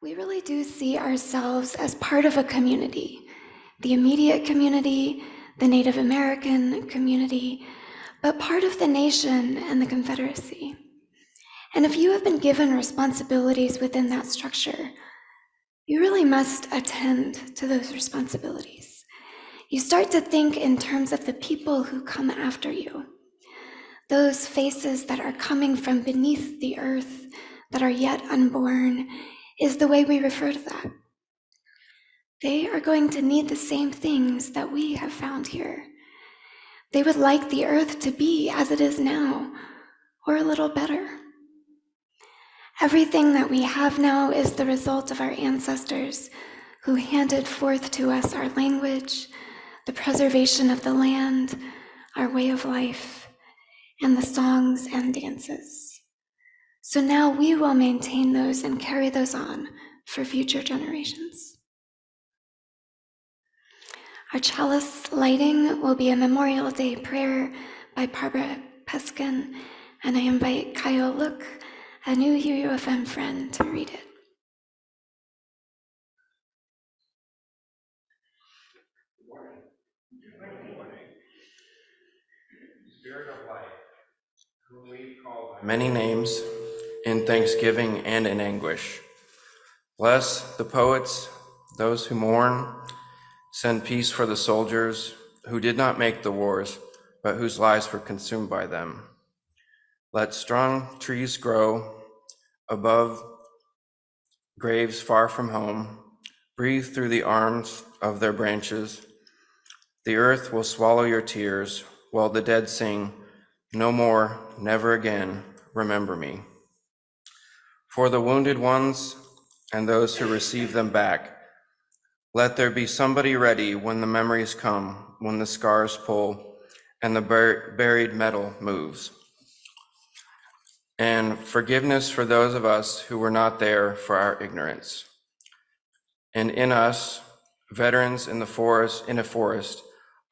We really do see ourselves as part of a community, the immediate community, the Native American community, but part of the nation and the Confederacy. And if you have been given responsibilities within that structure, you really must attend to those responsibilities. You start to think in terms of the people who come after you, those faces that are coming from beneath the earth that are yet unborn, is the way we refer to that. They are going to need the same things that we have found here. They would like the earth to be as it is now, or a little better. Everything that we have now is the result of our ancestors who handed forth to us our language, the preservation of the land, our way of life, and the songs and dances. So now we will maintain those and carry those on for future generations. Our chalice lighting will be a Memorial Day prayer by Barbara Peskin, and I invite Kyle Look, a new UUFM friend, to read it. Spirit of life, whom we call by many names, in thanksgiving and in anguish. Bless the poets, those who mourn. Send peace for the soldiers who did not make the wars, but whose lives were consumed by them. Let strong trees grow above graves far from home. Breathe through the arms of their branches. The earth will swallow your tears, while the dead sing, "No more, never again, remember me." For the wounded ones and those who receive them back, let there be somebody ready when the memories come, when the scars pull and the buried metal moves. And forgiveness for those of us who were not there for our ignorance. And in us, veterans in a forest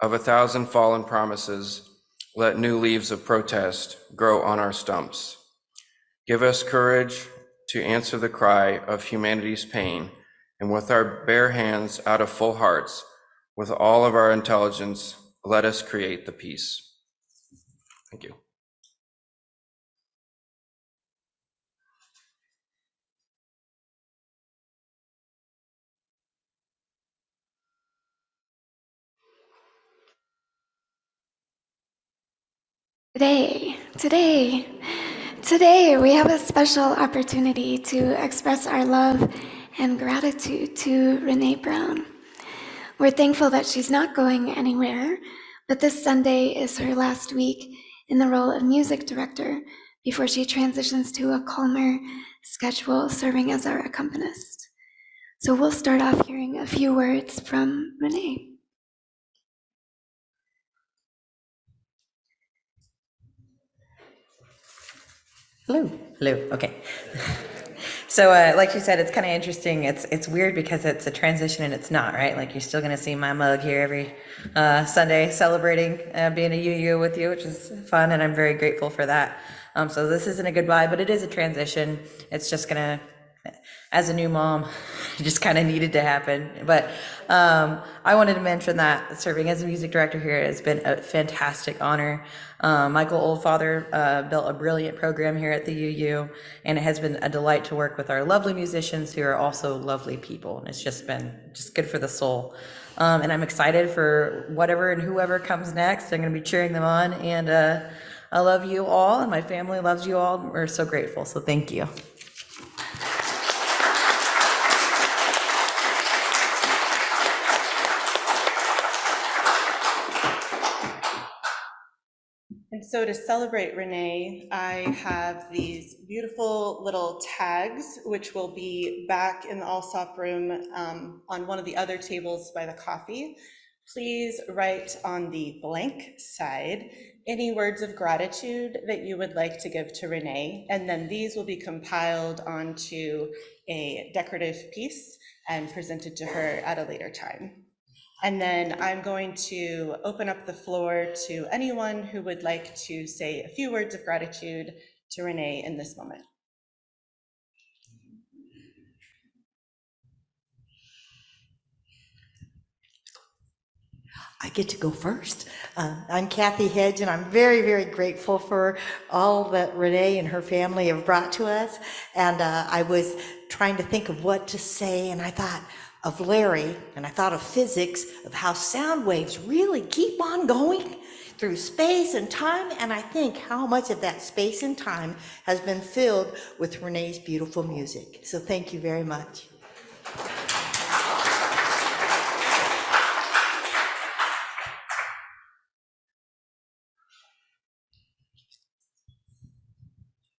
of 1,000 fallen promises, let new leaves of protest grow on our stumps. Give us courage to answer the cry of humanity's pain, and with our bare hands out of full hearts, with all of our intelligence, let us create the peace. Thank you. Today, we have a special opportunity to express our love and gratitude to Renee Brown. We're thankful that she's not going anywhere, but this Sunday is her last week in the role of music director before she transitions to a calmer schedule serving as our accompanist. So we'll start off hearing a few words from Renee. Hello, okay. So like you said, it's kind of interesting. It's weird because it's a transition and it's not, right? Like you're still gonna see my mug here every Sunday celebrating being a UU with you, which is fun, and I'm very grateful for that. So this isn't a goodbye, but it is a transition. It's just gonna, as a new mom, it just kind of needed to happen. But I wanted to mention that serving as a music director here has been a fantastic honor. Michael Oldfather built a brilliant program here at the UU, and it has been a delight to work with our lovely musicians who are also lovely people. And it's just been good for the soul. And I'm excited for whatever and whoever comes next. I'm going to be cheering them on, and I love you all, and my family loves you all. We're so grateful, so thank you. And so to celebrate Renee, I have these beautiful little tags, which will be back in the Allsop room on one of the other tables by the coffee. Please write on the blank side any words of gratitude that you would like to give to Renee, and then these will be compiled onto a decorative piece and presented to her at a later time. And then I'm going to open up the floor to anyone who would like to say a few words of gratitude to Renee in this moment. I get to go first. I'm Kathy Hedge, and I'm very, very grateful for all that Renee and her family have brought to us. And I was trying to think of what to say, and I thought of Larry, and I thought of physics, of how sound waves really keep on going through space and time, and I think how much of that space and time has been filled with Renee's beautiful music. So thank you very much.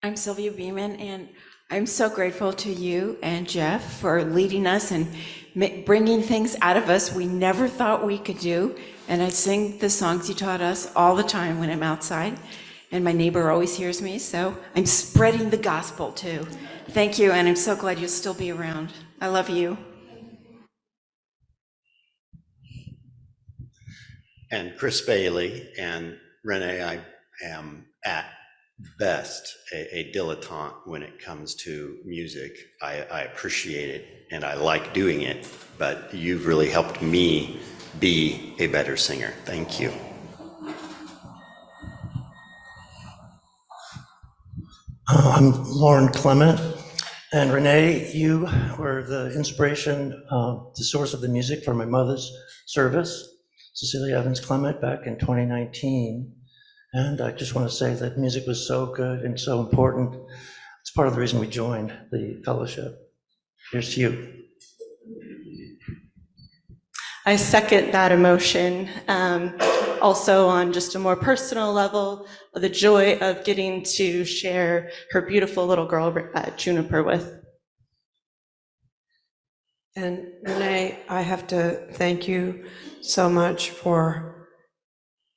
I'm Sylvia Beeman, and I'm so grateful to you and Jeff for leading us and bringing things out of us we never thought we could do. And I sing the songs you taught us all the time when I'm outside, and my neighbor always hears me, so I'm spreading the gospel too. Thank you, and I'm so glad you'll still be around. I love you. And Chris Bailey and Renee, I am at best a dilettante when it comes to music. I appreciate it and I like doing it, but you've really helped me be a better singer. Thank you. I'm Lauren Clement, and Renee, you were the inspiration, the source of the music for my mother's service, Cecilia Evans Clement, back in 2019. And I just want to say that music was so good and so important. It's part of the reason we joined the fellowship. Here's to you. I second that emotion. Also on just a more personal level, the joy of getting to share her beautiful little girl, Juniper, with. And Renee, I have to thank you so much for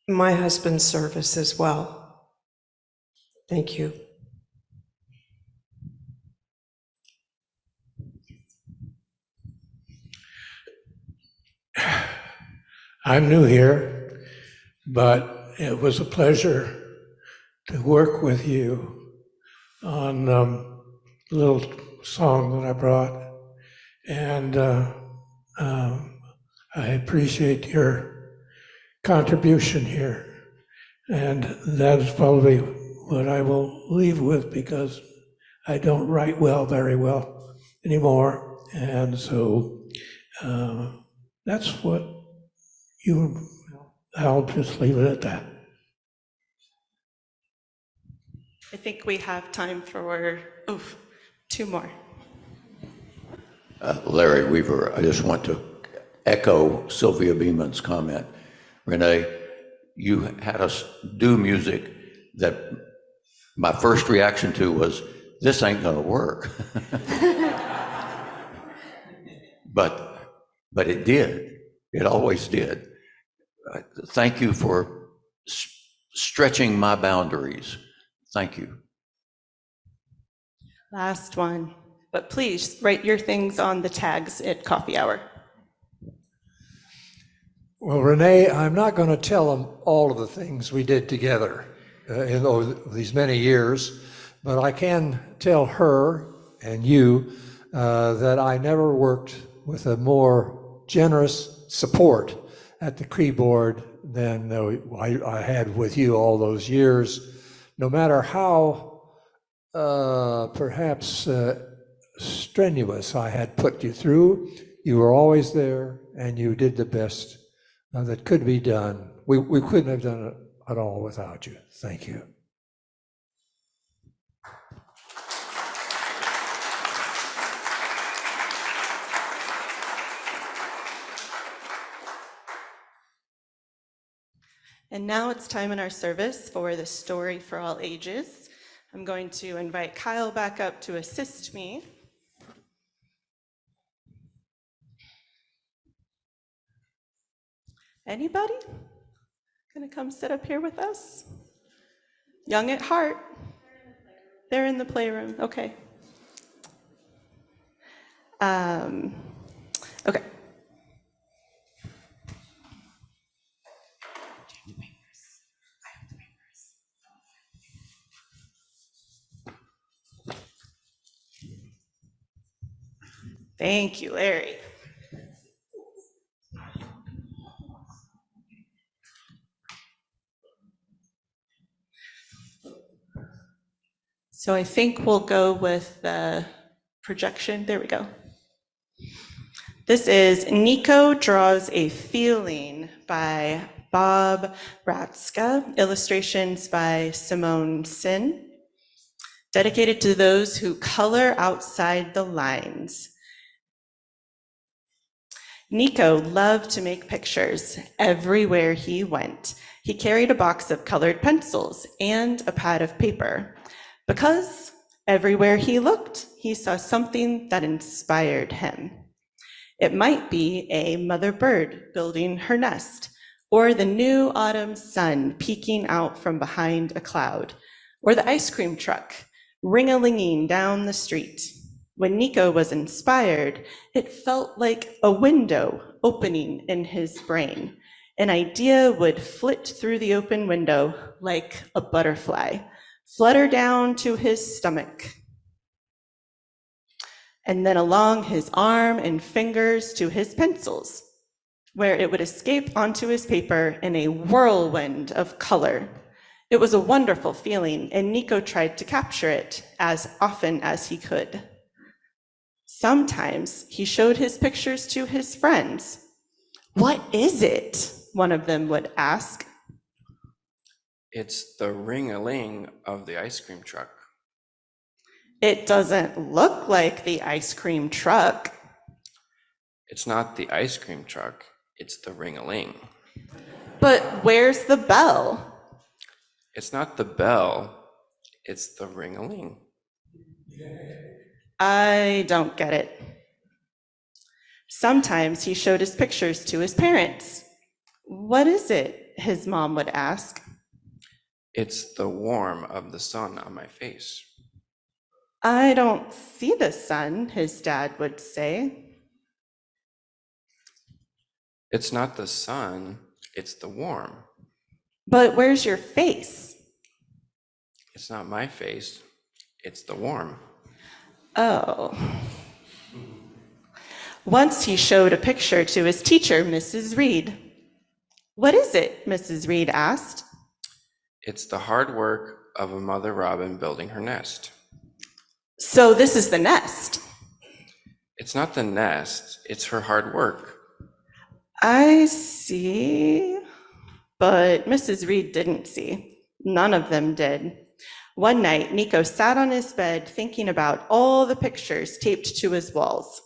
my husband's service as well. Thank you. I'm new here, but it was a pleasure to work with you on the little song that I brought. And I appreciate your contribution here. And that is probably what I will leave with, because I don't write very well anymore. And so that's what I'll just leave it at that. I think we have time for, two more. Larry Weaver, I just want to echo Sylvia Beeman's comment. Renee, you had us do music that my first reaction to was, this ain't gonna work. But it did. It always did. Thank you for stretching my boundaries. Thank you. Last one, but please write your things on the tags at coffee hour. Well, Renee, I'm not going to tell them all of the things we did together in these many years, but I can tell her and you that I never worked with a more generous support at the keyboard than I had with you all those years. No matter how perhaps strenuous I had put you through, you were always there and you did the best that could be done. We couldn't have done it at all without you. Thank you. And now it's time in our service for the story for all ages. I'm going to invite Kyle back up to assist me. Anybody gonna come sit up here with us? Young at heart. They're in the playroom, okay. Okay. Thank you, Larry. So I think we'll go with the projection. There we go. This is Nico Draws a Feeling by Bob Bratska, illustrations by Simone Sin, dedicated to those who color outside the lines. Nico loved to make pictures everywhere he went. He carried a box of colored pencils and a pad of paper, because everywhere he looked, he saw something that inspired him. It might be a mother bird building her nest, or the new autumn sun peeking out from behind a cloud, or the ice cream truck ring-a-linging down the street. When Nico was inspired, it felt like a window opening in his brain. An idea would flit through the open window like a butterfly, flutter down to his stomach, and then along his arm and fingers to his pencils, where it would escape onto his paper in a whirlwind of color. It was a wonderful feeling, and Nico tried to capture it as often as he could. Sometimes he showed his pictures to his friends. "What is it?" one of them would ask. It's the ring-a-ling of the ice cream truck. "It doesn't look like the ice cream truck." It's not the ice cream truck, it's the ring-a-ling. "But where's the bell?" It's not the bell, it's the ring-a-ling. I don't get it. Sometimes he showed his pictures to his parents. "What is it?" his mom would ask. It's the warmth of the sun on my face. "I don't see the sun," his dad would say. It's not the sun, it's the warmth. "But where's your face?" It's not my face, it's the warmth. Oh. Once he showed a picture to his teacher, Mrs. Reed. "What is it?" Mrs. Reed asked. It's the hard work of a mother robin building her nest. "So this is the nest." It's not the nest, it's her hard work. "I see." But Mrs. Reed didn't see. None of them did. One night, Nico sat on his bed thinking about all the pictures taped to his walls.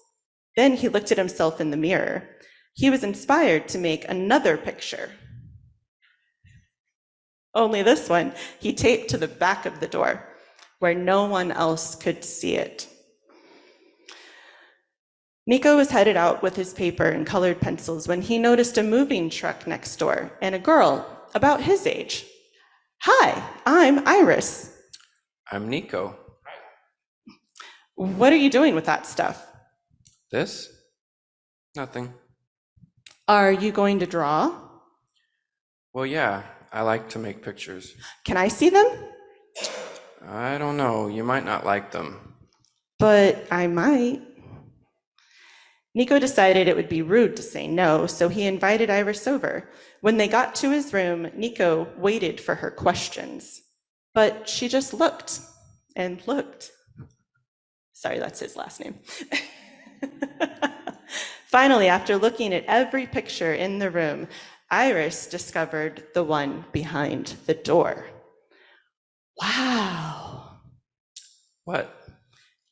Then he looked at himself in the mirror. He was inspired to make another picture. Only this one he taped to the back of the door, where no one else could see it. Nico was headed out with his paper and colored pencils when he noticed a moving truck next door and a girl about his age. "Hi, I'm Iris." I'm Nico. "What are you doing with that stuff?" This? Nothing. "Are you going to draw?" Well, yeah, I like to make pictures. "Can I see them?" I don't know, you might not like them. "But I might." Nico decided it would be rude to say no, so he invited Iris over. When they got to his room, Nico waited for her questions, but she just looked and looked. Sorry, that's his last name. Finally, after looking at every picture in the room, Iris discovered the one behind the door. "Wow." What?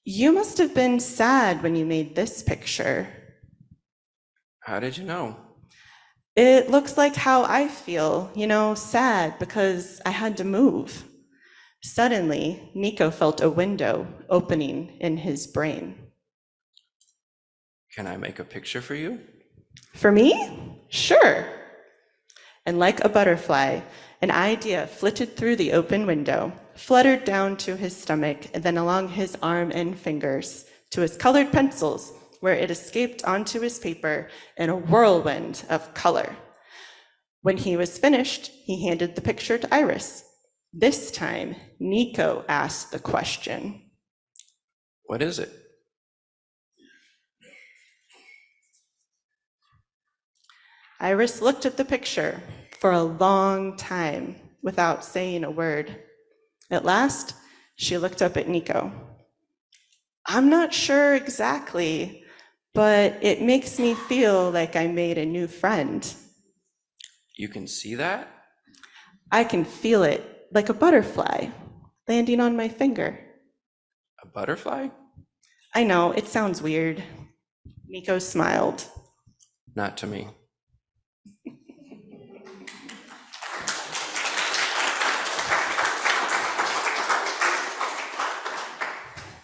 "You must have been sad when you made this picture." How did you know? "It looks like how I feel, sad because I had to move." Suddenly, Nico felt a window opening in his brain. Can I make a picture for you? "For me? Sure." And like a butterfly, an idea flitted through the open window, fluttered down to his stomach, and then along his arm and fingers to his colored pencils, where it escaped onto his paper in a whirlwind of color. When he was finished, he handed the picture to Iris. This time, Nico asked the question. What is it? Iris looked at the picture for a long time without saying a word. At last, She looked up at Nico. I'm not sure exactly, but it makes me feel like I made a new friend. You can see that? I can feel it, like a butterfly landing on my finger. A butterfly? I know, it sounds weird. Nico smiled. Not to me.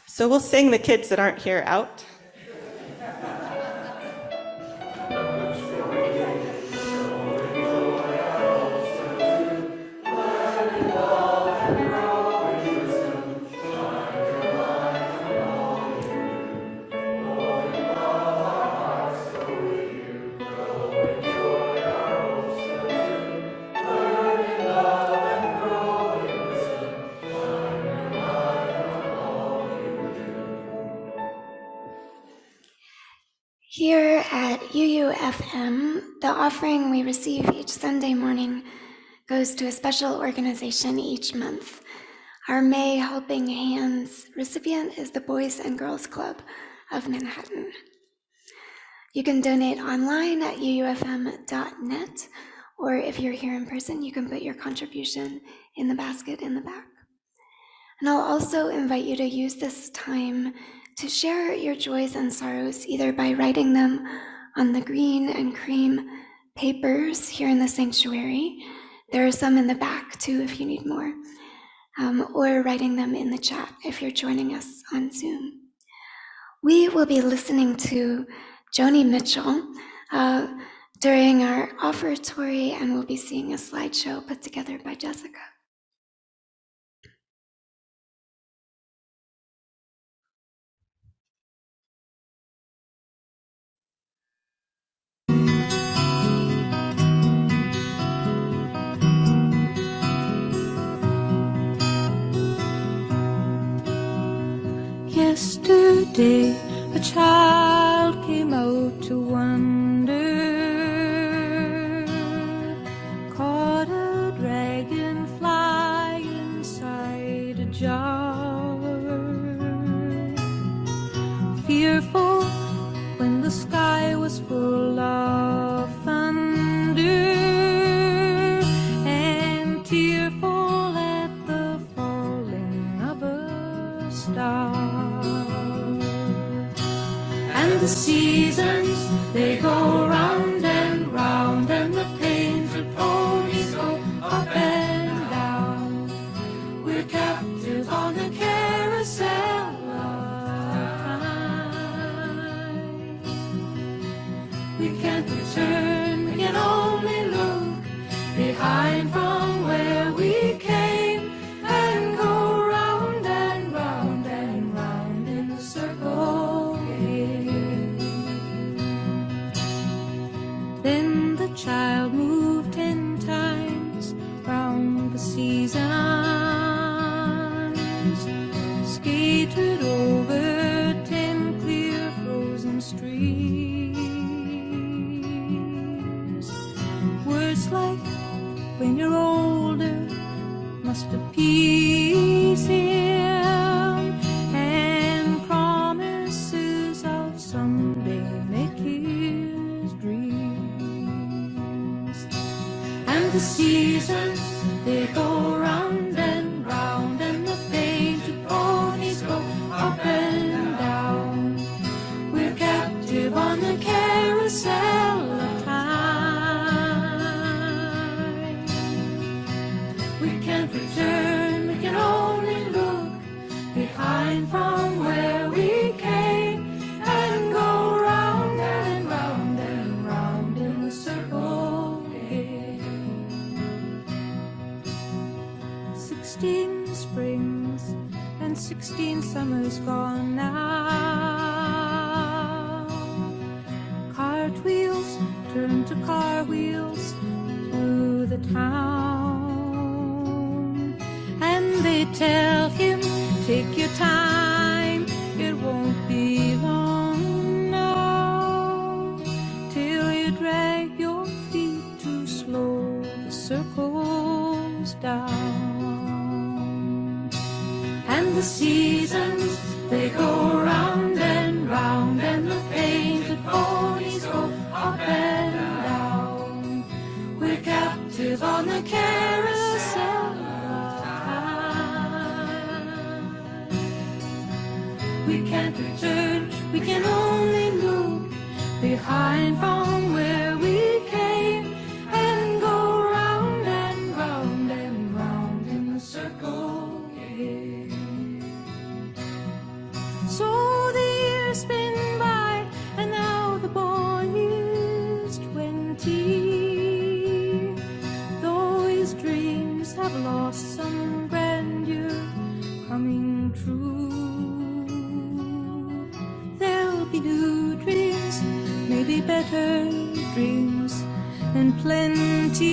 So we'll sing the kids that aren't here out. Here at UUFM, the offering we receive each Sunday morning goes to a special organization each month. Our May Helping Hands recipient is the Boys and Girls Club of Manhattan. You can donate online at uufm.net, or if you're here in person, you can put your contribution in the basket in the back. And I'll also invite you to use this time to share your joys and sorrows, either by writing them on the green and cream papers here in the sanctuary. There are some in the back too if you need more, or writing them in the chat if you're joining us on Zoom. We will be listening to Joni Mitchell during our offertory, and we'll be seeing a slideshow put together by Jessica. Yesterday, a child came out to wander, caught a dragonfly inside a jar. Fearful when the sky was full of thunder, and tearful at the falling of a star. And the seasons, they go round and round, and the painted ponies go up and down. We're captive on the carousel of time. We can't return, we can only look behind from where we came, and go round and round and round in a circle again. Then the child moved 10 times round the seasons, skated over 10 clear frozen streams. Words like, when you're older, must appease him, and promises of someday make his dreams. And the seasons, they go round and round, and the painted ponies go up and down. We're captive on the carousel of time. We can't return, we can only look behind from where we came, and go round and round and round in a circle again. 16 springs and 16 summers gone now. Cartwheels turn to car wheels through the town, and they tell him, take your time, it won't be long now, till you drag your feet too slow, the circle's down. And And the seasons, they go round and round, and the painted ponies go up and down. We're captive on the carousel of time. We can't return, we can only look behind from where we came, and go round and round and round in a circle again. So the years spin by, and now the boy is 20. Though his dreams have lost some grandeur coming true, there'll be new dreams, maybe better dreams, and plenty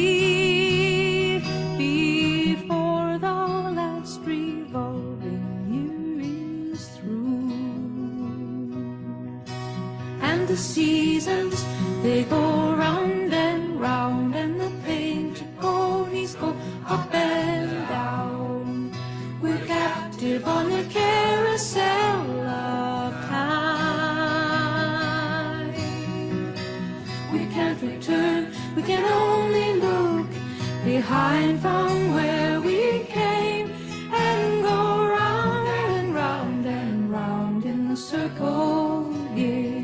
before the last revolving year is through. And the seasons, they go round and round, and the painted ponies go up and down. We're captive on the carousel of time. We can't return, we can only look behind from where we came, and go round and round and round in the circle again.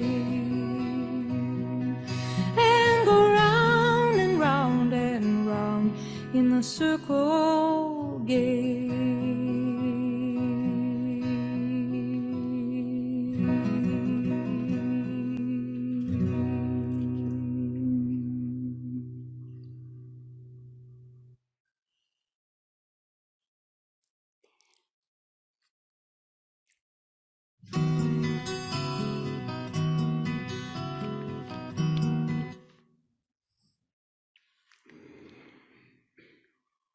And go round and round and round in the circle again.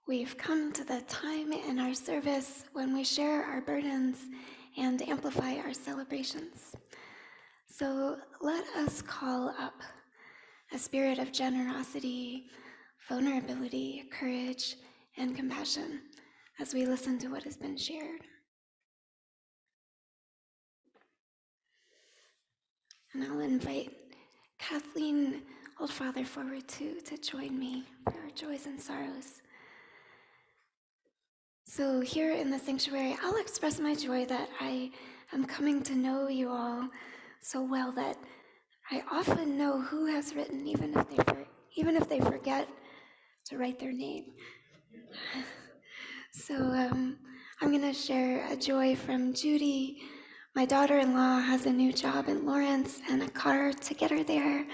We've come to the time in our service when we share our burdens and amplify our celebrations. So let us call up a spirit of generosity, vulnerability, courage, and compassion as we listen to what has been shared. And I'll invite Kathleen Oldfather forward to join me for our joys and sorrows. So here in the sanctuary, I'll express my joy that I am coming to know you all so well that I often know who has written, even if they forget to write their name. So I'm going to share a joy from Judy. My daughter-in-law has a new job in Lawrence and a car to get her there.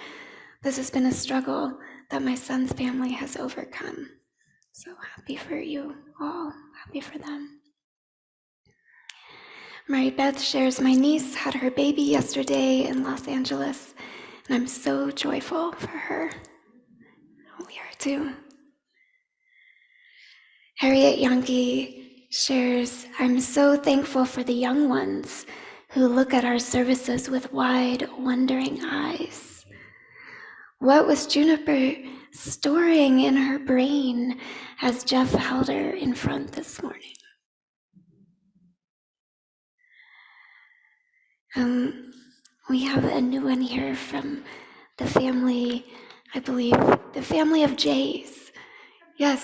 This has been a struggle that my son's family has overcome. So happy for you all, happy for them. Mary Beth shares, my niece had her baby yesterday in Los Angeles, and I'm so joyful for her. We are too. Harriet Yankee shares, I'm so thankful for the young ones who look at our services with wide, wondering eyes. What was Juniper storing in her brain as Jeff held her in front this morning? We have a new one here from the family, I believe, the family of Jays. Yes,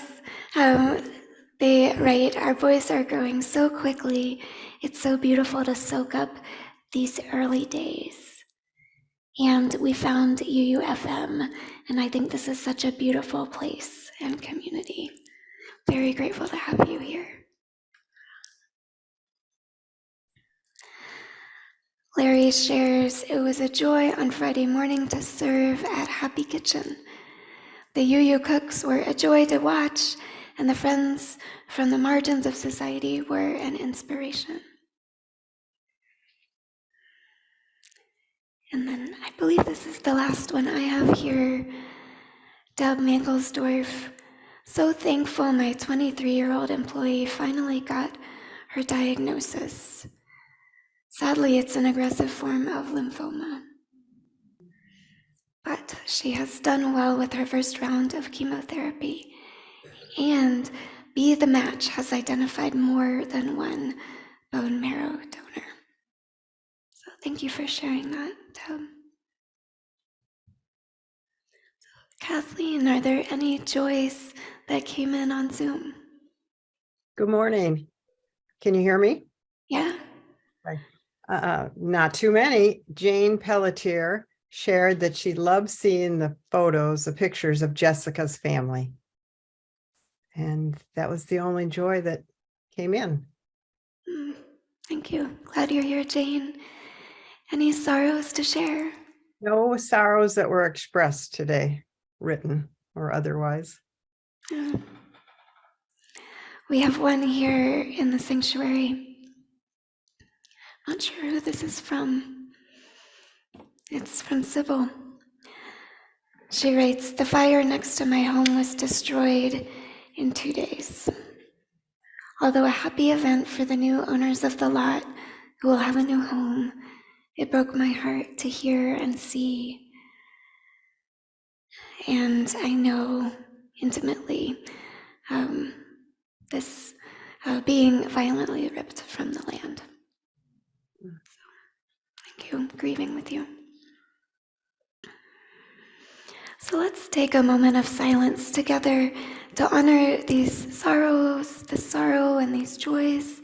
they write, our boys are growing so quickly. It's so beautiful to soak up these early days. And we found UUFM, and I think this is such a beautiful place and community. Very grateful to have you here. Larry shares, it was a joy on Friday morning to serve at Happy Kitchen. The UU cooks were a joy to watch, and the friends from the margins of society were an inspiration. And then I believe this is the last one I have here. Deb Mankelsdorf, so thankful my 23-year-old employee finally got her diagnosis. Sadly, it's an aggressive form of lymphoma. But she has done well with her first round of chemotherapy. And Be the Match has identified more than one bone marrow donor. So thank you for sharing that, Deb. Kathleen, are there any joys that came in on Zoom? Good morning. Can you hear me? Yeah. Not too many. Jane Pelletier shared that she loved seeing the photos, the pictures of Jessica's family. And that was the only joy that came in. Thank you. Glad you're here, Jane. Any sorrows to share? No sorrows that were expressed today, written or otherwise. Yeah. We have one here in the sanctuary. Not sure who this is from. It's from Sybil. She writes, "The fire next to my home was destroyed in 2 days. Although a happy event for the new owners of the lot who will have a new home, it broke my heart to hear and see. And I know intimately this being violently ripped from the land. So, thank you, grieving with you." So let's take a moment of silence together to honor these sorrows, this sorrow and these joys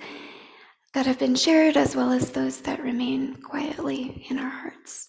that have been shared, as well as those that remain quietly in our hearts.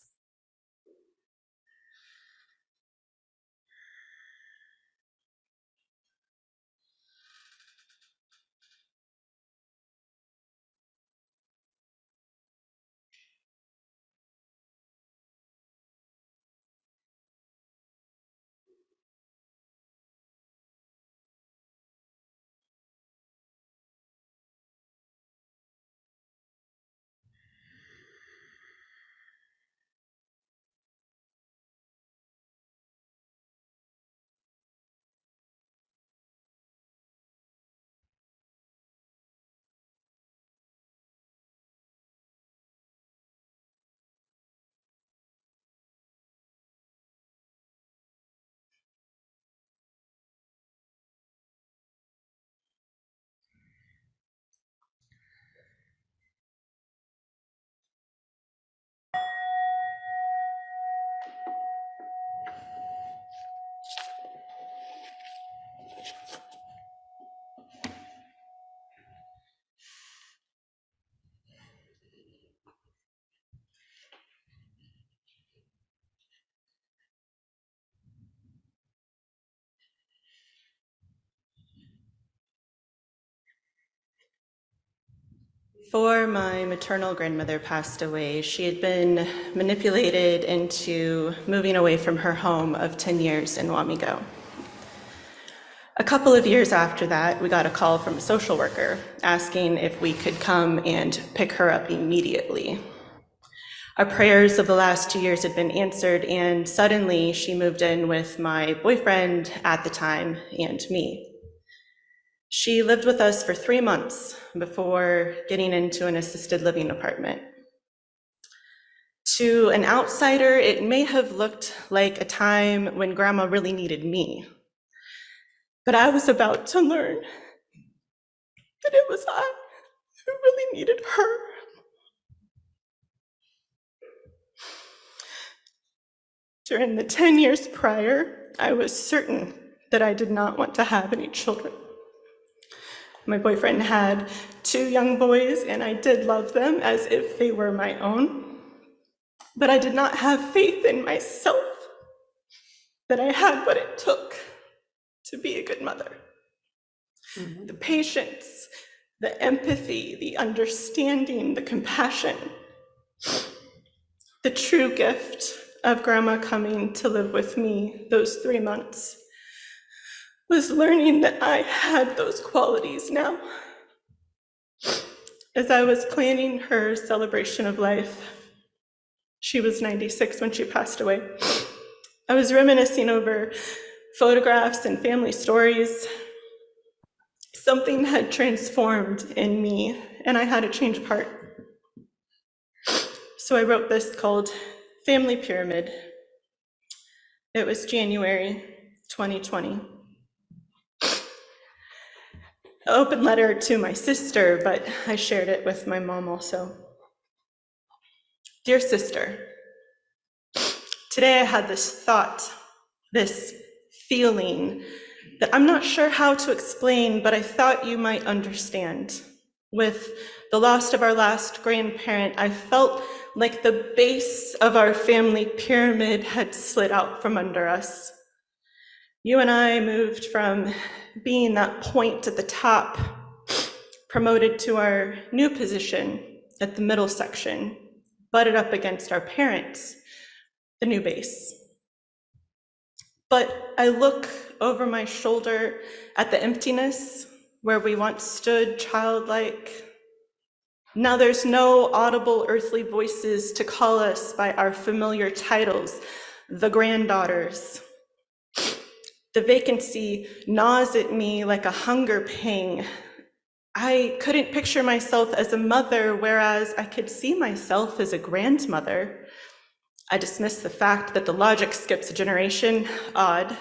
Before my maternal grandmother passed away, she had been manipulated into moving away from her home of 10 years in Wamego. A couple of years after that, we got a call from a social worker asking if we could come and pick her up immediately. Our prayers of the last 2 years had been answered, and suddenly she moved in with my boyfriend at the time and me. She lived with us for 3 months before getting into an assisted living apartment. To an outsider, it may have looked like a time when Grandma really needed me. But I was about to learn that it was I who really needed her. During the 10 years prior, I was certain that I did not want to have any children. My boyfriend had 2 young boys, and I did love them as if they were my own. But I did not have faith in myself that I had what it took to be a good mother. The patience, the empathy, the understanding, the compassion. The true gift of Grandma coming to live with me those 3 months was learning that I had those qualities now. As I was planning her celebration of life, she was 96 when she passed away, I was reminiscing over photographs and family stories. Something had transformed in me, and I had a change of heart. So I wrote this called Family Pyramid. It was January 2020. open letter to my sister, but I shared it with my mom also. Dear sister, today I had this thought, this feeling that I'm not sure how to explain, but I thought you might understand. With the loss of our last grandparent, I felt like the base of our family pyramid had slid out from under us. You and I moved from being that point at the top, promoted to our new position at the middle section, butted up against our parents, the new base. But I look over my shoulder at the emptiness where we once stood childlike. Now there's no audible earthly voices to call us by our familiar titles, the granddaughters. The vacancy gnaws at me like a hunger pang. I couldn't picture myself as a mother, whereas I could see myself as a grandmother. I dismiss the fact that the logic skips a generation, odd,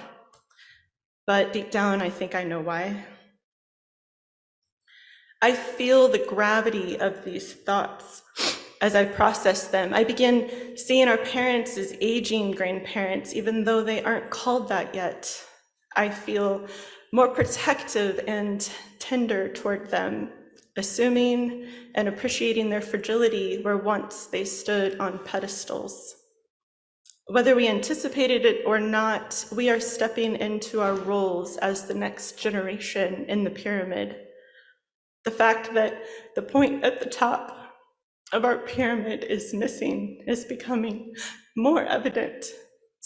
but deep down I think I know why. I feel the gravity of these thoughts as I process them. I begin seeing our parents as aging grandparents, even though they aren't called that yet. I feel more protective and tender toward them, assuming and appreciating their fragility where once they stood on pedestals. Whether we anticipated it or not, we are stepping into our roles as the next generation in the pyramid. The fact that the point at the top of our pyramid is missing is becoming more evident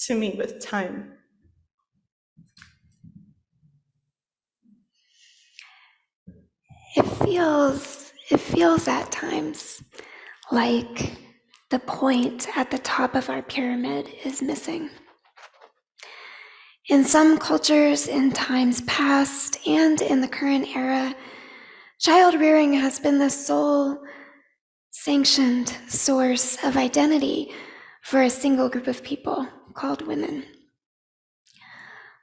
to me with time. It feels at times like the point at the top of our pyramid is missing. In some cultures, in times past, and in the current era, child rearing has been the sole sanctioned source of identity for a single group of people called women.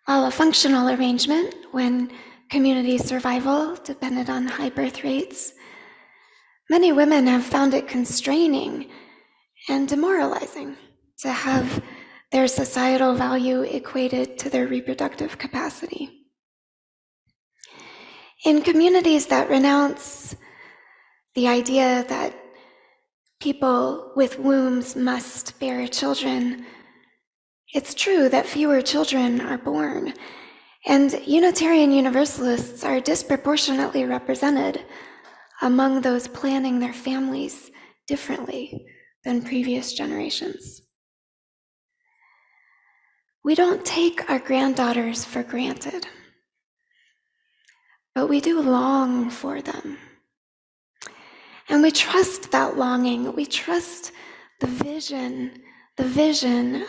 While a functional arrangement when community survival depended on high birth rates, many women have found it constraining and demoralizing to have their societal value equated to their reproductive capacity. In communities that renounce the idea that people with wombs must bear children, it's true that fewer children are born, and Unitarian Universalists are disproportionately represented among those planning their families differently than previous generations. We don't take our granddaughters for granted, but we do long for them. And we trust that longing. We trust the vision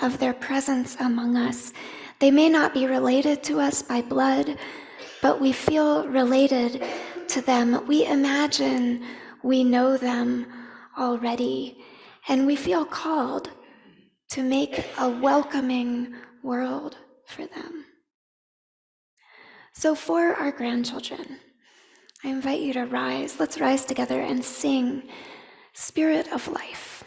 of their presence among us. They may not be related to us by blood, but we feel related to them. We imagine we know them already, and we feel called to make a welcoming world for them. So for our grandchildren, I invite you to rise. Let's rise together and sing Spirit of Life.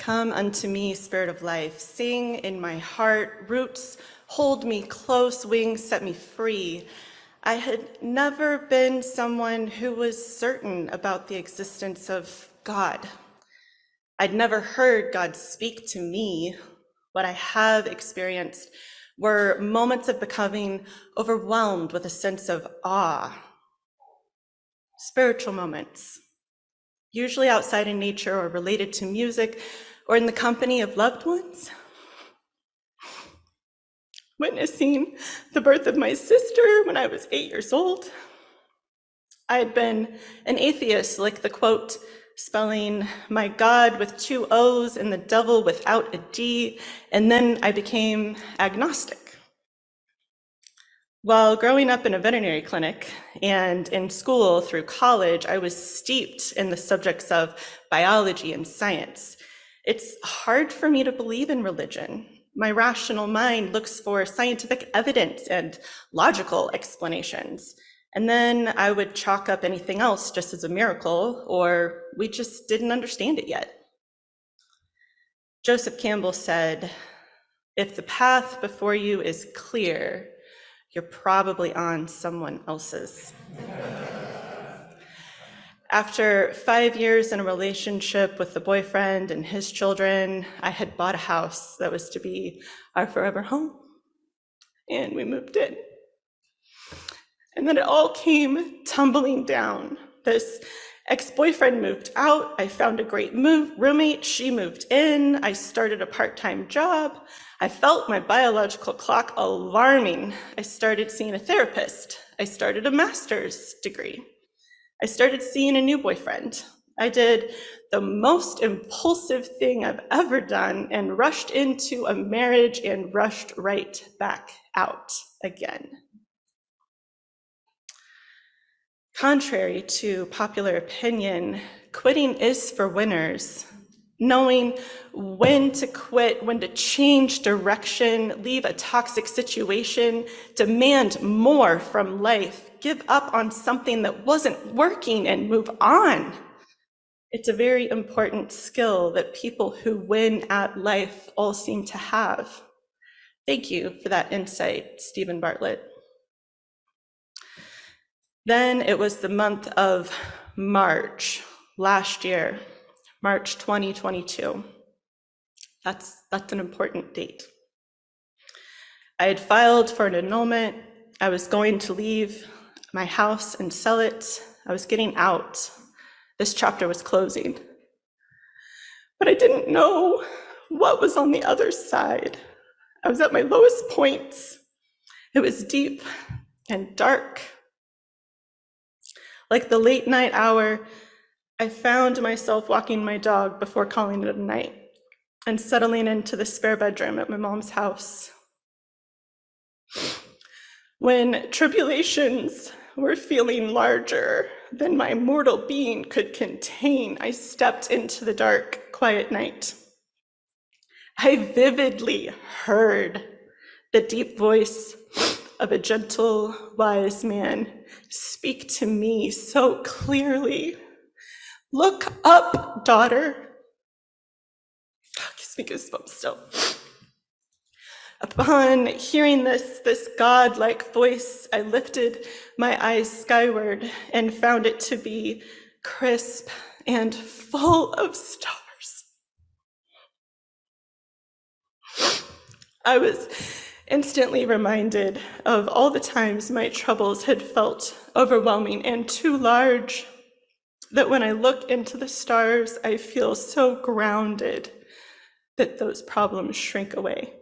Come unto me, Spirit of life, sing in my heart, roots hold me close, wings set me free. I had never been someone who was certain about the existence of God. I'd never heard God speak to me. What I have experienced were moments of becoming overwhelmed with a sense of awe. Spiritual moments, usually outside in nature or related to music or in the company of loved ones. Witnessing the birth of my sister when I was 8 years old. I had been an atheist, like the quote, spelling my God with 2 O's and the devil without a D, and then I became agnostic. While growing up in a veterinary clinic and in school through college, I was steeped in the subjects of biology and science. It's hard for me to believe in religion. My rational mind looks for scientific evidence and logical explanations. And then I would chalk up anything else just as a miracle, or we just didn't understand it yet. Joseph Campbell said, "If the path before you is clear, you're probably on someone else's." After 5 years in a relationship with the boyfriend and his children, I had bought a house that was to be our forever home, and we moved in. And then it all came tumbling down. This ex-boyfriend moved out. I found a great roommate. She moved in. I started a part-time job. I felt my biological clock alarming. I started seeing a therapist. I started a master's degree. I started seeing a new boyfriend. I did the most impulsive thing I've ever done and rushed into a marriage and rushed right back out again. Contrary to popular opinion, quitting is for winners. Knowing when to quit, when to change direction, leave a toxic situation, demand more from life, give up on something that wasn't working and move on. It's a very important skill that people who win at life all seem to have. Thank you for that insight, Stephen Bartlett. Then it was the month of March last year, March 2022. That's an important date. I had filed for an annulment. I was going to leave my house and sell it. I was getting out. This chapter was closing. But I didn't know what was on the other side. I was at my lowest points. It was deep and dark. Like the late night hour, I found myself walking my dog before calling it a night and settling into the spare bedroom at my mom's house. When tribulations were feeling larger than my mortal being could contain, I stepped into the dark, quiet night. I vividly heard the deep voice of a gentle, wise man speak to me so clearly. "Look up, daughter." Oh, gives me goosebumps still. Upon hearing this God-like voice, I lifted my eyes skyward and found it to be crisp and full of stars. I was instantly reminded of all the times my troubles had felt overwhelming and too large, that when I look into the stars, I feel so grounded that those problems shrink away.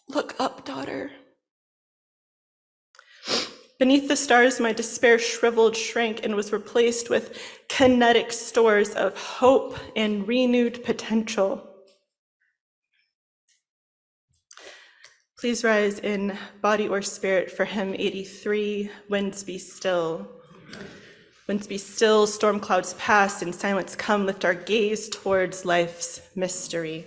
"Look up, daughter." Beneath the stars, my despair shriveled, shrank, and was replaced with kinetic stores of hope and renewed potential. Please rise in body or spirit for hymn 83, "Winds Be Still." Winds be still, storm clouds pass, in silence come, lift our gaze towards life's mystery.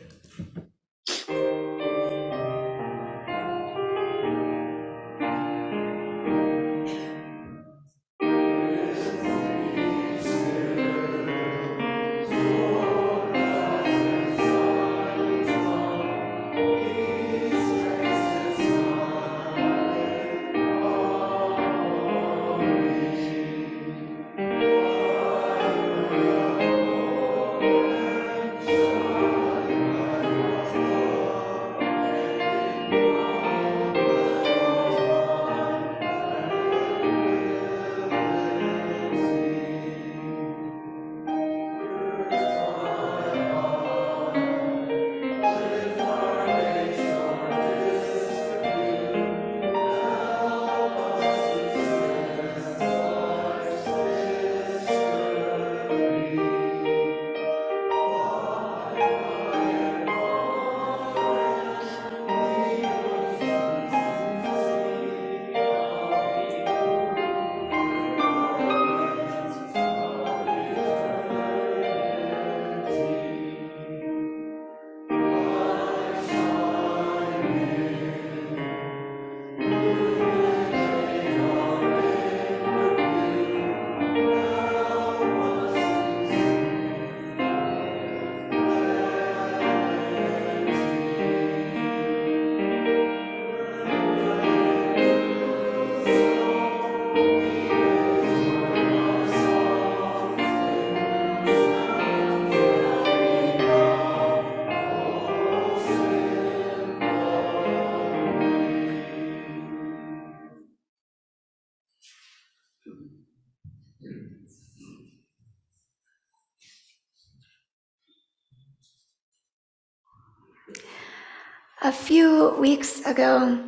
A few weeks ago,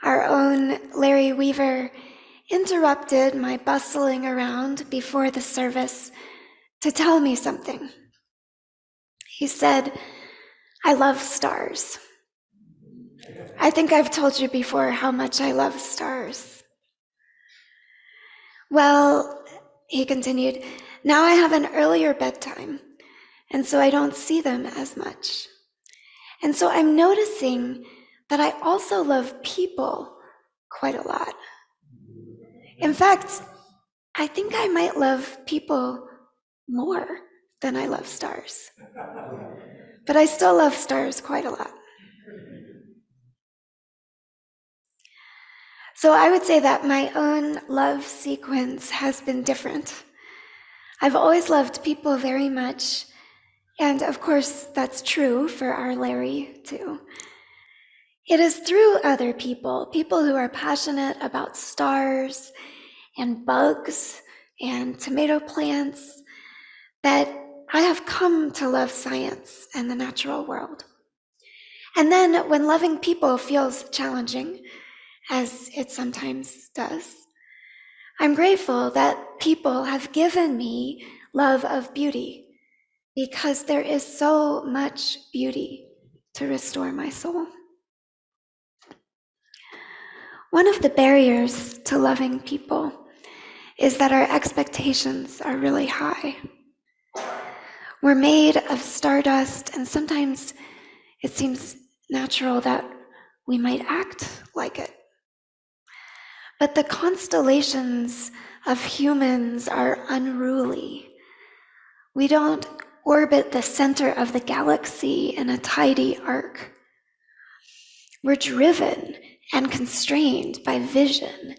our own Larry Weaver interrupted my bustling around before the service to tell me something. He said, "I love stars." I think I've told you before how much I love stars. Well, he continued, now I have an earlier bedtime, and so I don't see them as much. And so I'm noticing that I also love people quite a lot. In fact, I think I might love people more than I love stars. But I still love stars quite a lot. So I would say that my own love sequence has been different. I've always loved people very much, and of course that's true for our Larry too. It is through other people, people who are passionate about stars and bugs and tomato plants, that I have come to love science and the natural world. And then when loving people feels challenging, as it sometimes does, I'm grateful that people have given me love of beauty, because there is so much beauty to restore my soul. One of the barriers to loving people is that our expectations are really high. We're made of stardust, and sometimes it seems natural that we might act like it. But the constellations of humans are unruly. We don't orbit the center of the galaxy in a tidy arc. We're driven and constrained by vision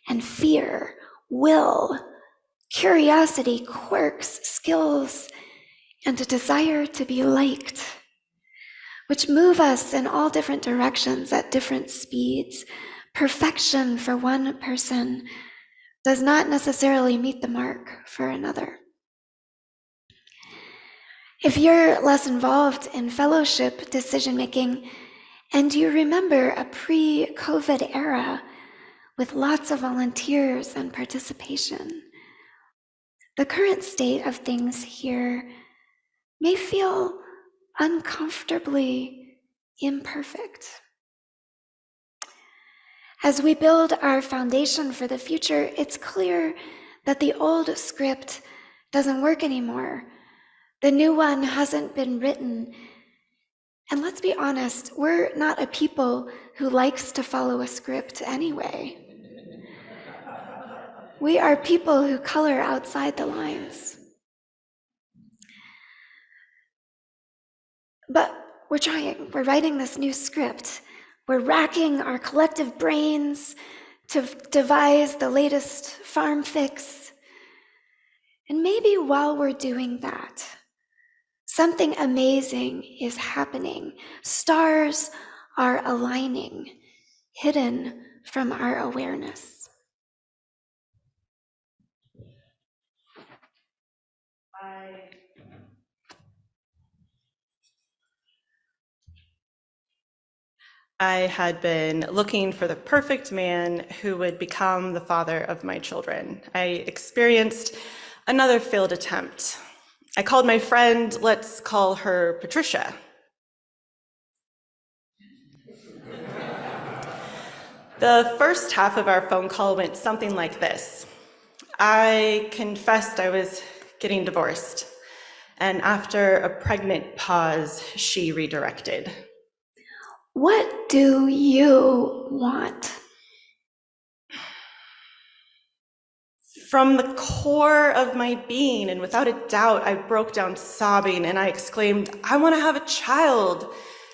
and fear, will, curiosity, quirks, skills, and a desire to be liked, which move us in all different directions at different speeds. Perfection for one person does not necessarily meet the mark for another. If you're less involved in fellowship decision-making, and you remember a pre-COVID era with lots of volunteers and participation, the current state of things here may feel uncomfortably imperfect. As we build our foundation for the future, it's clear that the old script doesn't work anymore. The new one hasn't been written. And let's be honest, we're not a people who likes to follow a script anyway. We are people who color outside the lines. But we're trying. We're writing this new script. We're racking our collective brains to devise the latest farm fix. And maybe while we're doing that, something amazing is happening. Stars are aligning, hidden from our awareness. I had been looking for the perfect man who would become the father of my children. I experienced another failed attempt. I called my friend, let's call her Patricia. The first half of our phone call went something like this. I confessed I was getting divorced, and after a pregnant pause, she redirected. What do you want? From the core of my being, and without a doubt, I broke down sobbing and I exclaimed, I want to have a child.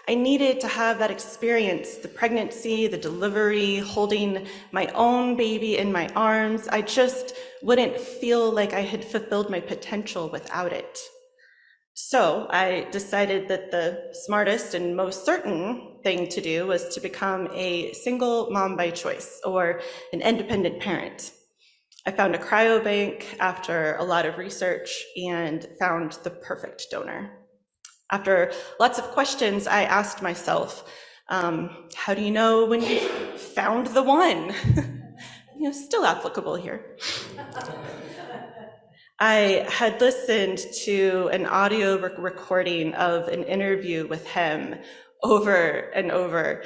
I needed to have that experience, the pregnancy, the delivery, holding my own baby in my arms. I just wouldn't feel like I had fulfilled my potential without it. So I decided that the smartest and most certain thing to do was to become a single mom by choice, or an independent parent. I found a cryobank after a lot of research and found the perfect donor. After lots of questions, I asked myself, how do you know when you found the one? Still applicable here. I had listened to an audio recording of an interview with him over and over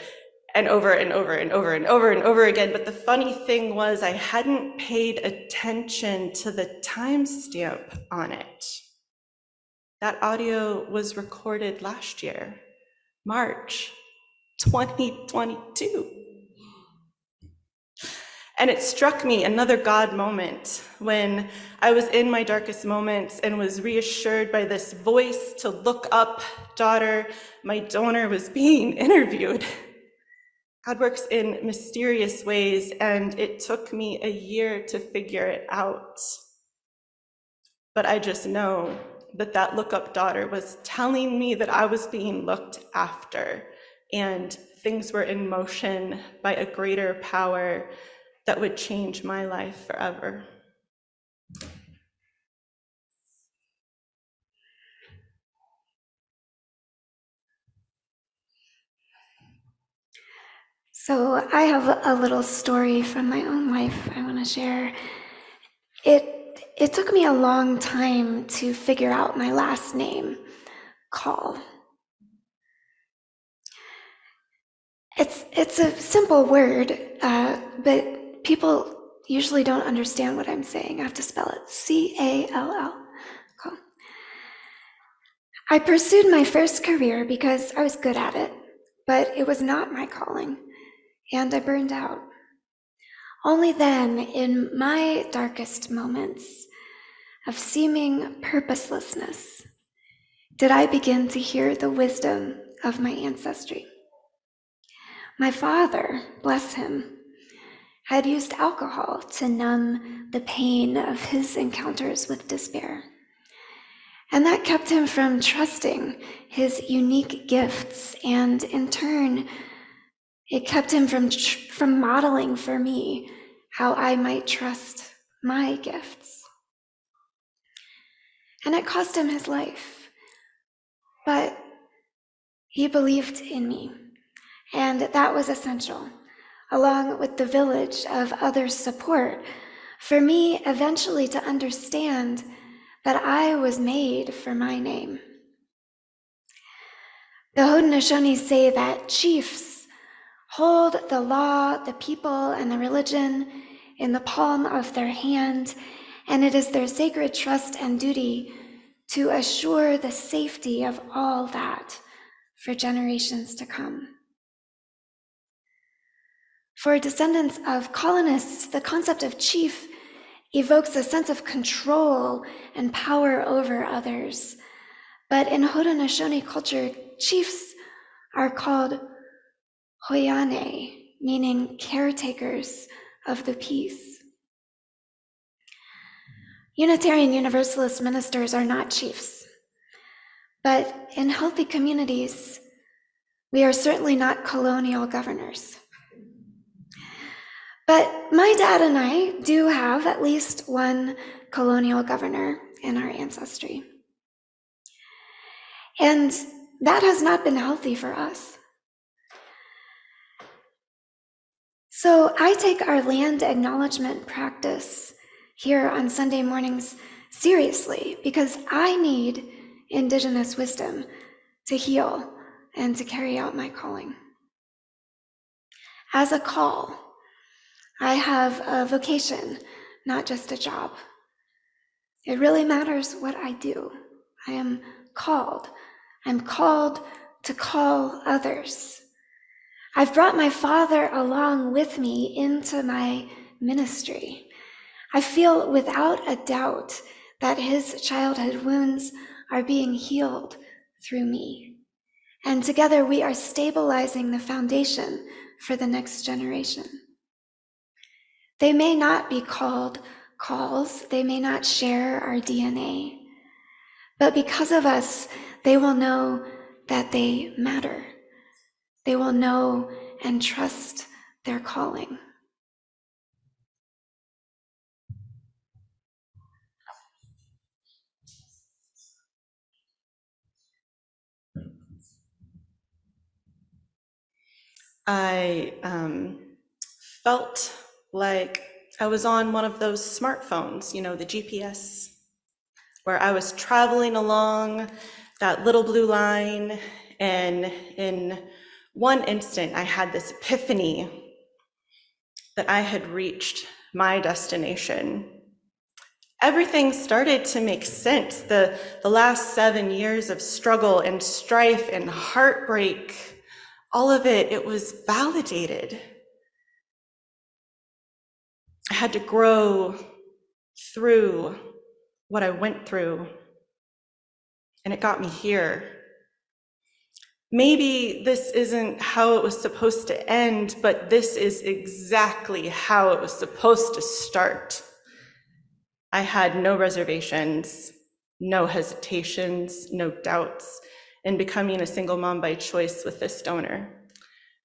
and over and over and over and over and over again. But the funny thing was I hadn't paid attention to the timestamp on it. That audio was recorded last year, March 2022. And it struck me, another God moment, when I was in my darkest moments and was reassured by this voice to look up, daughter, my donor was being interviewed. God works in mysterious ways, and it took me a year to figure it out. But I just know that that look up daughter was telling me that I was being looked after, and things were in motion by a greater power that would change my life forever. So I have a little story from my own life I want to share. It took me a long time to figure out my last name, Call. It's a simple word, but people usually don't understand what I'm saying. I have to spell it, C-A-L-L, Call. I pursued my first career because I was good at it, but it was not my calling, and I burned out. Only then, in my darkest moments of seeming purposelessness, did I begin to hear the wisdom of my ancestry. My father, bless him, had used alcohol to numb the pain of his encounters with despair. And that kept him from trusting his unique gifts, and in turn, it kept him from modeling for me how I might trust my gifts. And it cost him his life, but he believed in me, and that was essential, along with the village of others' support, for me eventually to understand that I was made for my name. The Haudenosaunee say that chiefs hold the law, the people, and the religion in the palm of their hand, and it is their sacred trust and duty to assure the safety of all that for generations to come. For descendants of colonists, the concept of chief evokes a sense of control and power over others. But in Haudenosaunee culture, chiefs are called hoiane, meaning caretakers of the peace. Unitarian Universalist ministers are not chiefs, but in healthy communities, we are certainly not colonial governors. But my dad and I do have at least one colonial governor in our ancestry. And that has not been healthy for us. So I take our land acknowledgement practice here on Sunday mornings seriously, because I need Indigenous wisdom to heal and to carry out my calling. As a call, I have a vocation, not just a job. It really matters what I do. I am called. I'm called to call others. I've brought my father along with me into my ministry. I feel without a doubt that his childhood wounds are being healed through me. And together we are stabilizing the foundation for the next generation. They may not be called calls, they may not share our DNA, but because of us, they will know that they matter. They will know and trust their calling. I felt like I was on one of those smartphones, you know, the GPS, where I was traveling along that little blue line, and in one instant I had this epiphany that I had reached my destination. Everything started to make sense. The last 7 years of struggle and strife and heartbreak, all of it, it was validated. I had to grow through what I went through, and it got me here. Maybe this isn't how it was supposed to end, but this is exactly how it was supposed to start. I had no reservations, no hesitations, no doubts in becoming a single mom by choice with this donor,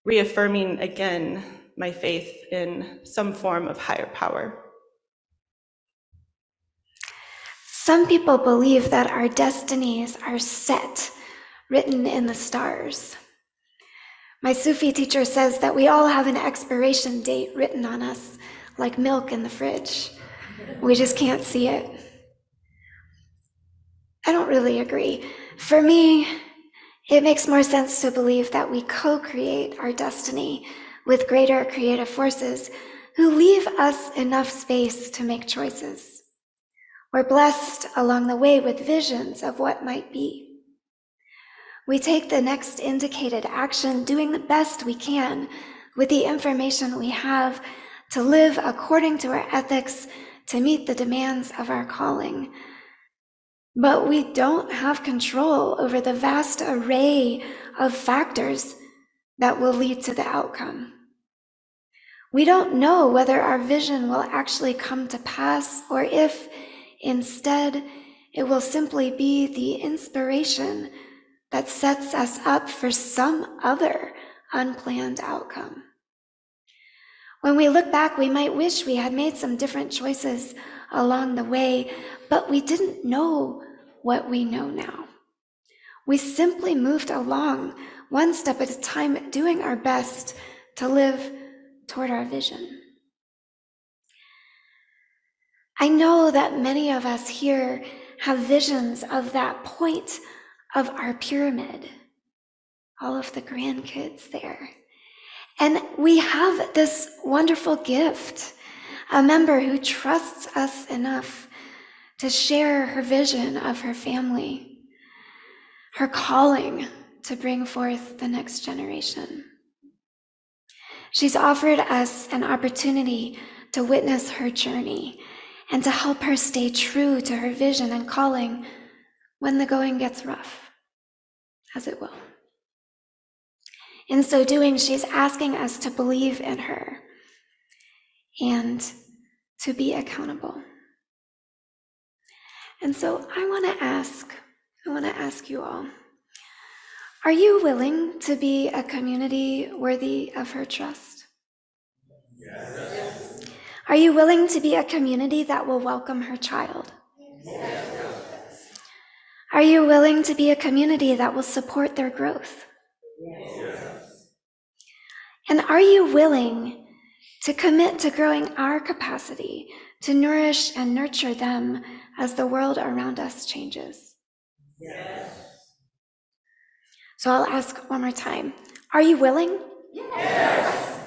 reaffirming again my faith in some form of higher power. Some people believe that our destinies are set, written in the stars. My Sufi teacher says that we all have an expiration date written on us, like milk in the fridge. We just can't see it. I don't really agree. For me, it makes more sense to believe that we co-create our destiny with greater creative forces who leave us enough space to make choices. We're blessed along the way with visions of what might be. We take the next indicated action, doing the best we can with the information we have to live according to our ethics, to meet the demands of our calling. But we don't have control over the vast array of factors that will lead to the outcome. We don't know whether our vision will actually come to pass, or if instead it will simply be the inspiration that sets us up for some other unplanned outcome. When we look back, we might wish we had made some different choices along the way, but we didn't know what we know now. We simply moved along, one step at a time, doing our best to live toward our vision. I know that many of us here have visions of that point of our pyramid, all of the grandkids there. And we have this wonderful gift, a member who trusts us enough to share her vision of her family, her calling to bring forth the next generation. She's offered us an opportunity to witness her journey and to help her stay true to her vision and calling when the going gets rough, as it will. In so doing, she's asking us to believe in her and to be accountable. And so I want to ask you all, are you willing to be a community worthy of her trust? Yes. Are you willing to be a community that will welcome her child? Yes. Are you willing to be a community that will support their growth? Yes. And are you willing to commit to growing our capacity to nourish and nurture them as the world around us changes? Yes. So I'll ask one more time. Are you willing? Yes.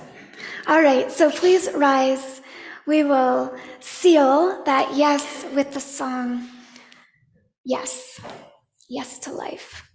All right, so please rise. We will seal that yes with the song, Yes, Yes to Life.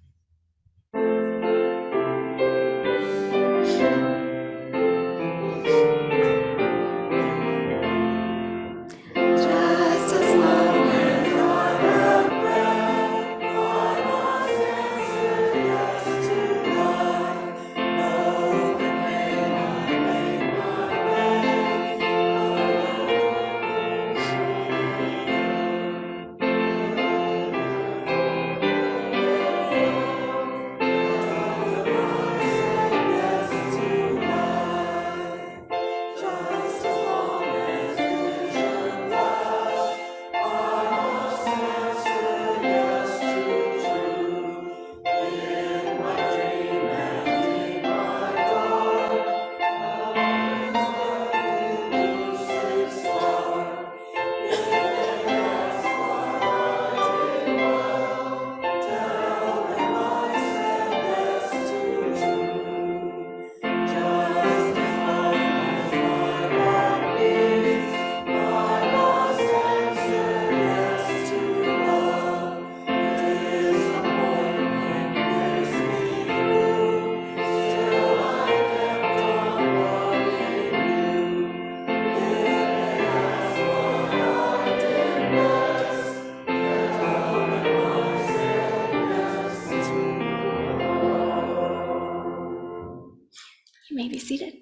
may be seated.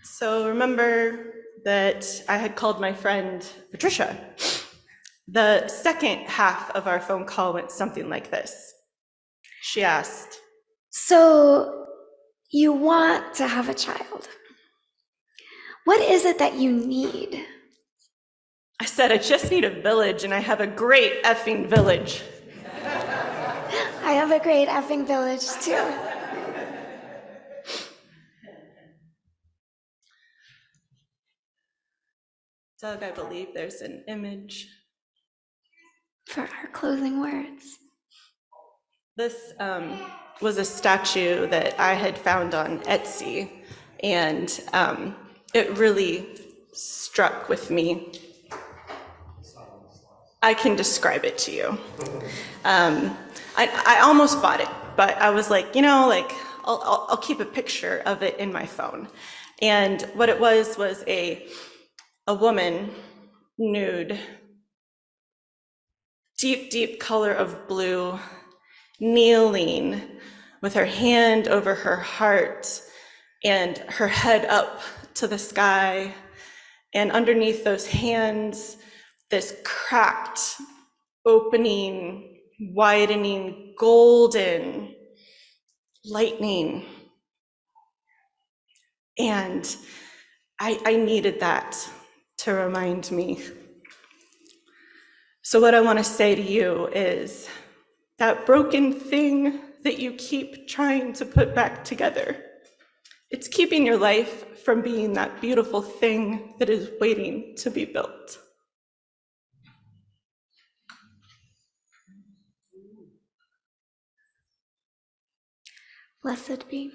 So remember that I had called my friend Patricia. The second half of our phone call went something like this. She asked, So you want to have a child. What is it that you need? I said, I just need a village, and I have a great effing village. I have a great effing village too. Doug, I believe there's an image. For our closing words. This was a statue that I had found on Etsy, and it really struck with me. I can describe it to you. I almost bought it, but I was like, I'll keep a picture of it in my phone. And what it was a woman, nude, deep, deep color of blue, kneeling with her hand over her heart and her head up to the sky. And underneath those hands, this cracked, opening, widening, golden lightning. And I needed that to remind me. So what I want to say to you is that broken thing that you keep trying to put back together, it's keeping your life from being that beautiful thing that is waiting to be built. Blessed be.